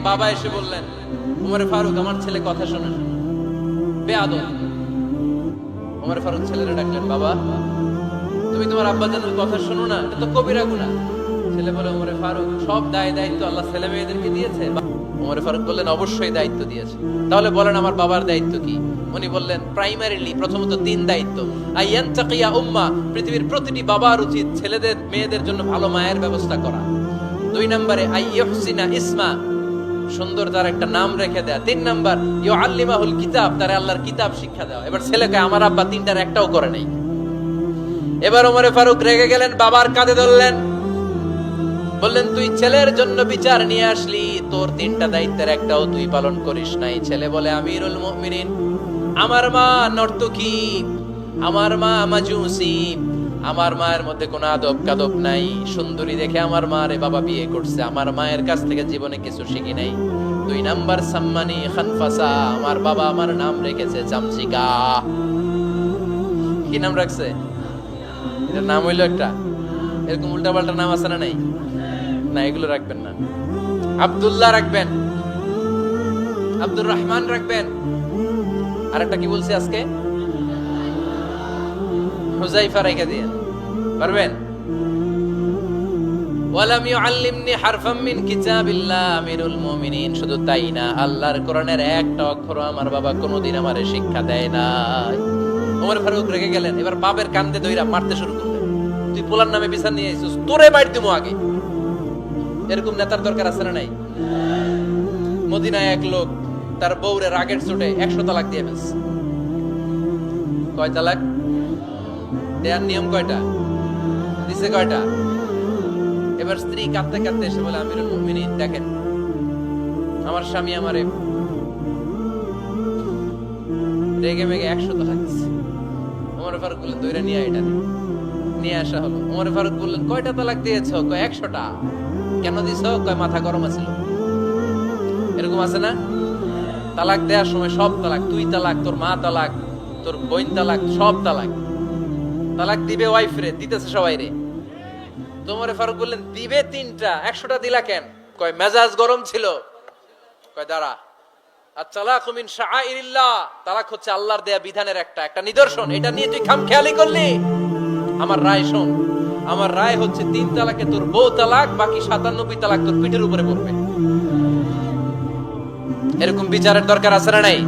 বাবা এসে বললেন, ওমরে ফারুক আমার ছেলে কথা শোনে না, বেয়াদব। ওমরে ফারুক ছেলেরা ডাকলেন, বাবা তুমি তোমার আব্বাজানের কথা শোনো না, এটা তো কবিরা গুনাহ। ছেলে বলে, ওমরে ফারুক সব দায়িত্ব আল্লাহ ছেলে মেয়েদেরকে দিয়েছে। ওমরে ফারুক বললেন, অবশ্যই দায়িত্ব দিয়েছে। তাহলে বলেন আমার বাবার দায়িত্ব কি? উনি বললেন, প্রাইমারিলি প্রথমত 3 দায়িত্ব। আইয়ান তাকিয়া উম্মা, পৃথিবীর প্রতিটি বাবার উচিত ছেলেদের মেয়েদের জন্য ভালো মায়ের ব্যবস্থা করা। 2 নম্বরে আইয়ুহসিনা ইসমা, সুন্দর তার একটা নাম রেখে দেয়া। 3 নাম্বার ইউআল্লিমাহুল কিতাব, তার আল্লাহর কিতাব শিক্ষা দেওয়া। এবার ছেলেকে আমার আব্বা 3টার একটাও করে নাই। এবার ওমরে ফারুক রেগে গেলেন, বাবার কাঁধে ধরলেন, বললেন, তুই ছেলের জন্য বিচার নিয়ে আসলি, তোর 3টা দায়িত্বের একটাও তুই পালন করিস নাই। ছেলে বলে, আমিরুল মুমিনিন, আমার মা নর্তকী, আমার মা মাজুসি, আমার মায়ের মধ্যে কোনো আদব কাদব নাই, সুন্দরী দেখে আমার মা রে বাবা বিয়ে করছে, আমার মায়ের কাছ থেকে জীবনে কিছু শিখি নাই। 2 নাম্বার সাম্মানি খানফাসা, আমার বাবা আমার নাম রেখেছে চামচিকা। কি নাম রাখছে? এটার নাম হইলো একটা, এরকম উল্টা পাল্টা নাম আছে না? নাই না, এগুলো রাখবেন না। আব্দুল্লাহ রাখবেন, আব্দুর রহমান রাখবেন। আর একটা কি বলছি আজকে? হুজাইফা রেখে দিয়ে পারবেন। ওয়ালাম ইউআল্লিমনি হারফাম মিন কিতাবিল্লাহ, আমিরুল মুমিনিন। শুধু তাই না, আল্লাহর কোরআনের একটা অক্ষর আমার বাবা কোনোদিন আমারে শিক্ষা দেয় নাই। ওমর ফারুক রেগে গেলেন, এবার বাপের কান্দে দইরা মারতে শুরু করলেন। তুই পোলার নামে বিচার নিয়ে আইছিস, তোরে মার দিমু আগে। এরকম নেতার দরকার আছে না নাই? মদিনায় এক লোক তার বউরে রাগের চোটে 100 তালাক দিয়ে ফেলছে। কয় তালাক দেয়ার নিয়ম কয়টা? দিছে কয়টা? এবার স্ত্রী কাঁদতে কাঁদতে এসে বলে, আমিরুল মুমিনিন দেখেন, আমার স্বামী আমারে রেগে মেগে 100 তালাক দিছে। ওমর ফারুক বললেন, দইরা নিয়ে এটা নিয়ে আসা হলো। ওমর ফারুক বললেন, কয়টা তালাক দিয়েছো? কয় 100টা। কেন দিছো? কয় মাথা গরম আছিল। এরকম আছে না? তালাক দেওয়ার সময় সব তালাক, তুই তালাক, তোর মা তালাক, তোর বোন তালাক, সব তালাক। তালাক দিবে ওয়াইফ রে, দিতেছে সবাই রে। ওমর ফারুক বললেন, দিবে 3টা, 100টা দিলা কেন? কয় মেজাজ গরম ছিল। কয় দাঁড়া, আত-তালাকু মিন শাআইরিল্লাহ, তালাক হচ্ছে আল্লাহর দেয়া বিধানের একটা নিদর্শন। এটা নিয়ে তুই খামখেয়ালি করলি? আমার রায় শোন, আমার রায় হচ্ছে 3 তালাকে তোর বউ তালাক, বাকি 97 তালাক তোর পিঠের উপরে পড়বে। এরকম বিচারের দরকার আছে না নাই?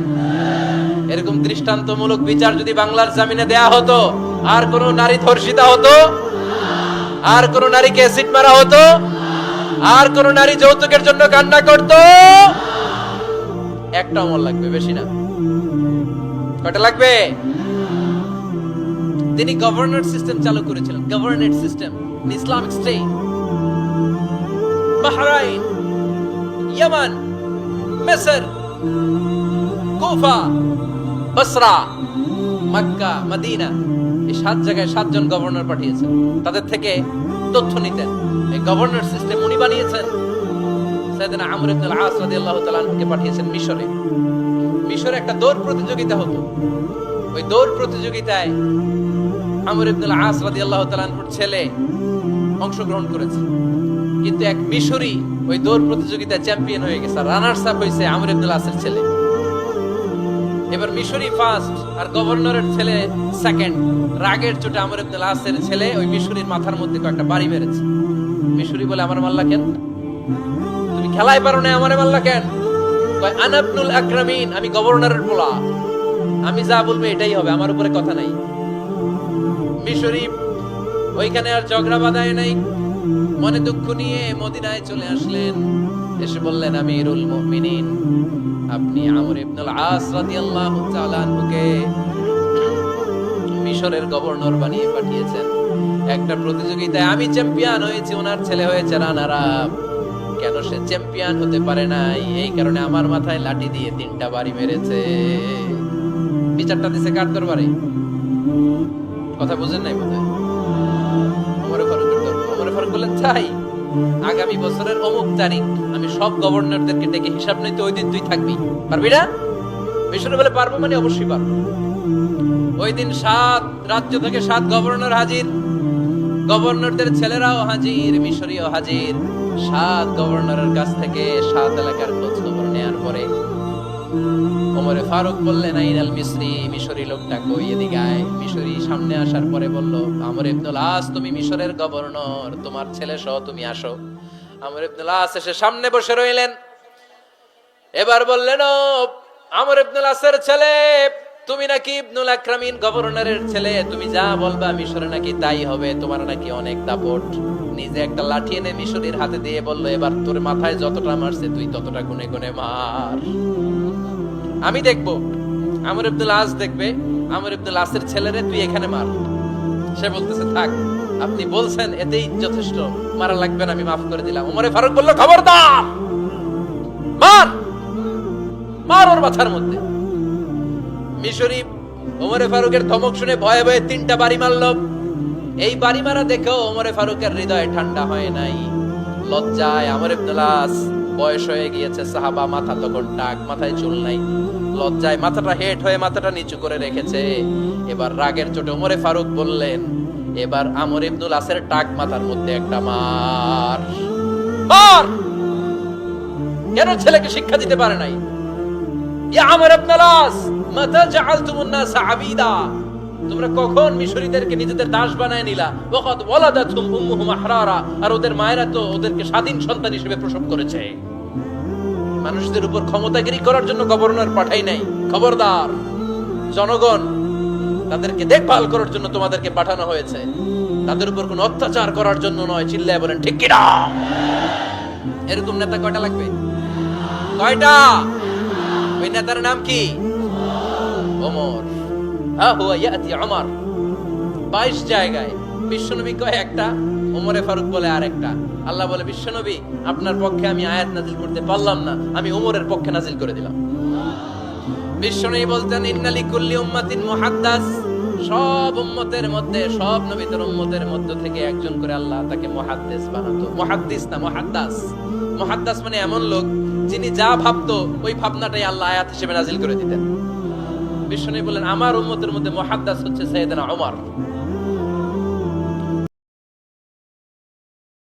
এরকম দৃষ্টান্তমূলক বিচার যদি বাংলার জমিনে দেয়া হতো, আর কোন নারী ধর্ষিতা হতো, আর কোন নারীকে অ্যাসিড মারা হতো, আর কোন নারী যৌতুকের জন্য কান্না করত? একটা অমল লাগবে, বেশি না। কয়টা লাগবে? তিনি গভর্নর সিস্টেম চালু করেছিলেন, governor system, Islamic state. Bahrain, Yemen, মিসর, কুফা, বসরা, মক্কা, মদিনা, এই 7 জায়গায় 7 জন গভর্নর পাঠিয়েছেন। তাদের থেকে তথ্য নিতেন। এই গভর্নর সিস্টেম উনি বানিয়েছেন। সাইয়েদনা আমর ইবনে আল-আস রাদিয়াল্লাহু তাআলা আনহুকে পাঠিয়েছেন মিশরে। মিশরে একটা দৌড় প্রতিযোগিতা হতো। ওই দৌড় প্রতিযোগিতায় আমর ইবনে আল-আস রাদিয়াল্লাহু তাআলা আনহুর ছেলে অংশগ্রহণ করেছে, কিন্তু এক মিশরি ওই দৌড় প্রতিযোগিতায় চ্যাম্পিয়ন হয়ে গেছে। রানার্স আপ হয়েছে আমর ইবনে আল-আসের ছেলে। এবার মিশরি ফার্স্ট আর গভর্নরের ছেলে সেকেন্ড। রাগের চোটে আমর ইবনে আল-আসের ছেলে ওই মিশরির মাথার মধ্যে কয়েকটা বাড়ি মেরেছে। মিশরি বলে, আমার মাল্লা কেন? তুমি খেলায় পারো না, আমারে মাল্লা কেন? কয়, আনা ইবনুল আকরামিন, আমি গভর্নরের পোলা, আমি যা বলবো এটাই হবে, আমার উপরে কথা নাই। মিশরি ওইখানে আর ঝগড়া বাঁধায় নাই, মনে দুঃখ নিয়ে মদিনায় চলে আসলেন। এসে বললেন, আমিরুল মুমিনিন, আপনি আমর ইবনে আল-আস রাদিয়াল্লাহু তাআলা আনহুকে মিশরের গভর্নর বানিয়ে পাঠিয়েছেন। একটা প্রতিযোগিতায় আমি চ্যাম্পিয়ন হয়েছি, ওনার ছেলে হয়েছে রানার আপ। কেন সে চ্যাম্পিয়ন হতে পারে নাই? এই কারণে আমার মাথায় লাঠি দিয়ে 3টা বাড়ি মেরেছে। বিচারটা দিছে কার দরবারে? কথা বুঝেন নাই বোধহয়। ওমর ফারুকের দরবারে। ওমর ফারুক বললেন, তাই আগামী বছরের অমুক তারিখ আমি সব গভর্নরদেরকে ডেকে হিসাব নিতে, ওই দিন তুই থাকবি, পারবি না? মিশরে বলে, পারবো, মানে অবশ্যই পারবো। ওই দিন 7 রাজ্য থেকে 7 গভর্নর হাজির, গভর্নরদের ছেলেরাও হাজির, মিশরীয় হাজির। 7 গভর্নরের কাছ থেকে 7 এলাকার খোঁজ খবর নেয়ার পরে ওমরে ফারুক বললেন, আইনাল মিসরি, মিশরি লোকটা কই, এদিকে আয়। মিশরি সামনে আসার পরে বলল, আমর ইবনুল আস, তুমি মিশরের গভর্নর, তোমার ছেলে সহ তুমি আসো। আমর ইবনুল আস এসে সামনে বসে রইলেন। এবার বললেন, ও আমর ইবনুল আসের ছেলে, তুমি নাকি ইবনুল আকরামিন গভর্নরের ছেলে, তুমি যা বলবা মিশরে নাকি তাই হবে, তোমার নাকি অনেক দাপট। নিজে একটা লাঠি এনে মিশরীর হাতে দিয়ে বলল, এবার তোর মাথায় যতটা মারছে তুই ততটা গুনে গুনে মার, আমি দেখবো। আমর ইবনুল আস দেখবে, আমর ইবনুল আসের ছেলেরে তুই এখানে মার। সে বলতেছে, থাক, আপনি বলছেন এতেই যথেষ্ট, মারা লাগবে না, আমি মাফ করে দিলাম। ওমরে ফারুক বলল, খবরদার, মার, মার ওর মাথার মধ্যে। মিশরি ওমরে ফারুকের ধমক শুনে ভয়ে ভয়ে 3টা বাড়ি মারল। এই বাড়ি মারা দেখেও ওমরে ফারুকের হৃদয় ঠান্ডা হয় নাই। লজ্জায় আমর ইবনুল আস, বয়স হয়ে গিয়েছে সাহাবা, মাথা তখন টাক, মাথায় চুল নাই, লজ্জায় মাথাটা হেট হয়ে মাথাটা নিচু করে রেখেছে। এবার রাগের চোটে ওমরে ফারুক বললেন, এবার আমর ইবনুল আসের টাক মাথার মধ্যে একটা মার, মার। কেন ছেলেকে শিক্ষা দিতে পারে নাই? ইয়া আমর ইবনুল আস, মাতা জাআলতুমুন নাস আবিদা, তোমরা কখন মিশরীদেরকে নিজেদের দাস বানায় নিলা? ওয়াকাদ ওয়ালাদাতুম উম্মুহুম আহরারা, আর ওদের মায়েরা তো ওদেরকে স্বাধীন সন্তান হিসেবে প্রসব করেছে। মানুষদের উপর ক্ষমতাগিরি করার জন্য গভর্নর পাঠাই নাই। খবরদার, জনগণ, তাদেরকে দেখভাল করার জন্য তোমাদেরকে পাঠানো হয়েছে, তাদের উপর কোনো অত্যাচার করার জন্য নয়। চিল্লায় বলেন ঠিক কিনা? এরকম নেতা কয়টা লাগবে? কয়টা? ওই নেতার নাম কি? ওমর। হুয়া ইয়াতি ওমর। 22 জায়গায় বিশ্বনবী কয় একটা, ওমরে ফারুক বলে আর একটা। আল্লাহ বলে, বিশ্বনবী, আপনার পক্ষে আমি আয়াত নাজিল করতে পারলাম না, আমি ওমরের পক্ষে নাজিল করে দিলাম। বিশ্বনবী বলতেন, ইন্না লিকুল্লি উম্মাতিন মুহাদ্দাস, সব উম্মতের মধ্যে, সব নবীদের উম্মতের মধ্য থেকে একজন করে আল্লাহ তাকে মুহাদ্দিস বানাতো। মুহাদ্দিস না, মুহাদ্দাস। মুহাদ্দাস মানে এমন লোক যিনি যা ভাবতো ওই ভাবনাটাই আল্লাহ আয়াত হিসেবে নাজিল করে দিতেন। বিশ্বনবী বলেন, আমার উম্মতের মধ্যে মুহাদ্দাস হচ্ছে সাইয়েদনা ওমর।